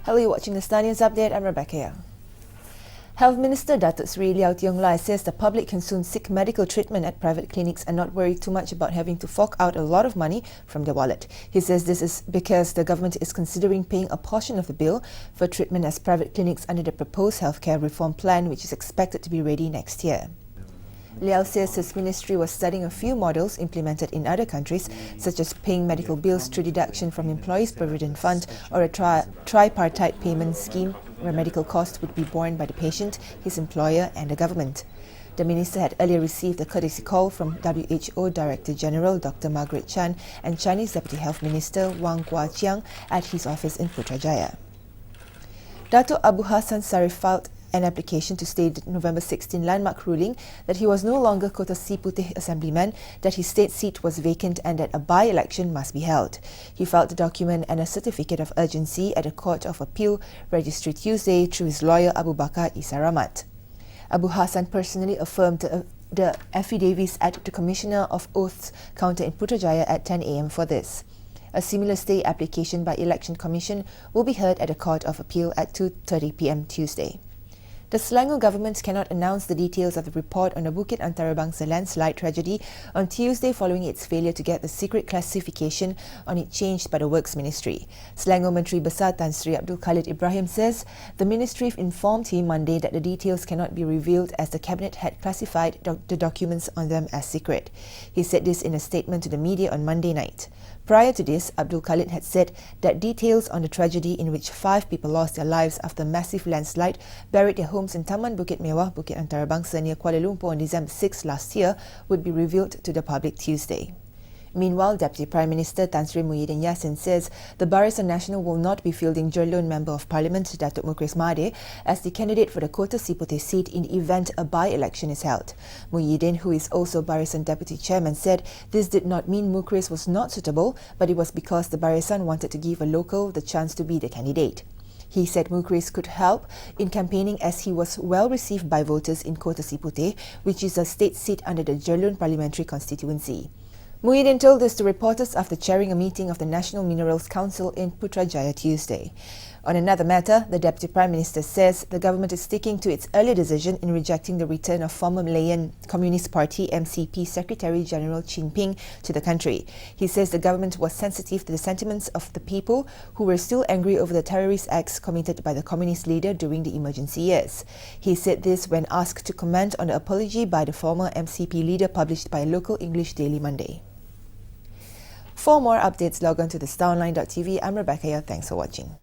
Hello, you're watching the Star News Update. I'm Rebecca Young. Health Minister Datuk Seri Liow says the public can soon seek medical treatment at private clinics and not worry too much about having to fork out a lot of money from their wallet. He says this is because the government is considering paying a portion of the bill for treatment as private clinics under the proposed healthcare reform plan, which is expected to be ready next year. Liow says his ministry was studying a few models implemented in other countries, such as paying medical bills through deduction from employees' provident fund or a tripartite payment scheme where medical costs would be borne by the patient, his employer and the government. The minister had earlier received a courtesy call from WHO Director General Dr. Margaret Chan and Chinese Deputy Health Minister Wang Guoqiang at his office in Putrajaya. Datuk Abu Hassan Sharif filed an application to stay the November 16 landmark ruling that he was no longer Kota Siputeh assemblyman, that his state seat was vacant and that a by-election must be held. He filed the document and a certificate of urgency at the Court of Appeal Registry Tuesday through his lawyer Abu Bakar Isaramat. Abu Hassan personally affirmed the affidavits at the Commissioner of Oaths counter in Putrajaya at 10 a.m. for this. A similar stay application by Election Commission will be heard at the Court of Appeal at 2:30 p.m. Tuesday. The Selangor government cannot announce the details of the report on the Bukit Antarabangsa landslide tragedy on Tuesday following its failure to get the secret classification on it changed by the Works Ministry. Selangor Menteri Besar Seri Abdul Khalid Ibrahim says the ministry informed him Monday that the details cannot be revealed as the cabinet had classified the documents on them as secret. He said this in a statement to the media on Monday night. Prior to this, Abdul Khalid had said that details on the tragedy in which 5 people lost their lives after a massive landslide buried their homes in Taman Bukit Mewah, Bukit Antarabangsa near Kuala Lumpur on December 6 last year would be revealed to the public Tuesday. Meanwhile, Deputy Prime Minister Tan Sri Muhyiddin Yassin says the Barisan Nasional will not be fielding Jerlun Member of Parliament Datuk Mukhriz as the candidate for the Kota Siputeh seat in the event a by-election is held. Muhyiddin, who is also Barisan Deputy Chairman, said this did not mean Mukhriz was not suitable, but it was because the Barisan wanted to give a local the chance to be the candidate. He said Mukhriz could help in campaigning as he was well received by voters in Kota Siputeh, which is a state seat under the Jerlun parliamentary constituency. Muhyiddin told this to reporters after chairing a meeting of the National Minerals Council in Putrajaya Tuesday. On another matter, the Deputy Prime Minister says the government is sticking to its earlier decision in rejecting the return of former Malayan Communist Party MCP Secretary General Chin Ping to the country. He says the government was sensitive to the sentiments of the people who were still angry over the terrorist acts committed by the communist leader during the emergency years. He said this when asked to comment on the apology by the former MCP leader published by a local English daily Monday. For more updates, log on to thestaronline.tv. I'm Rebecca. Thanks for watching.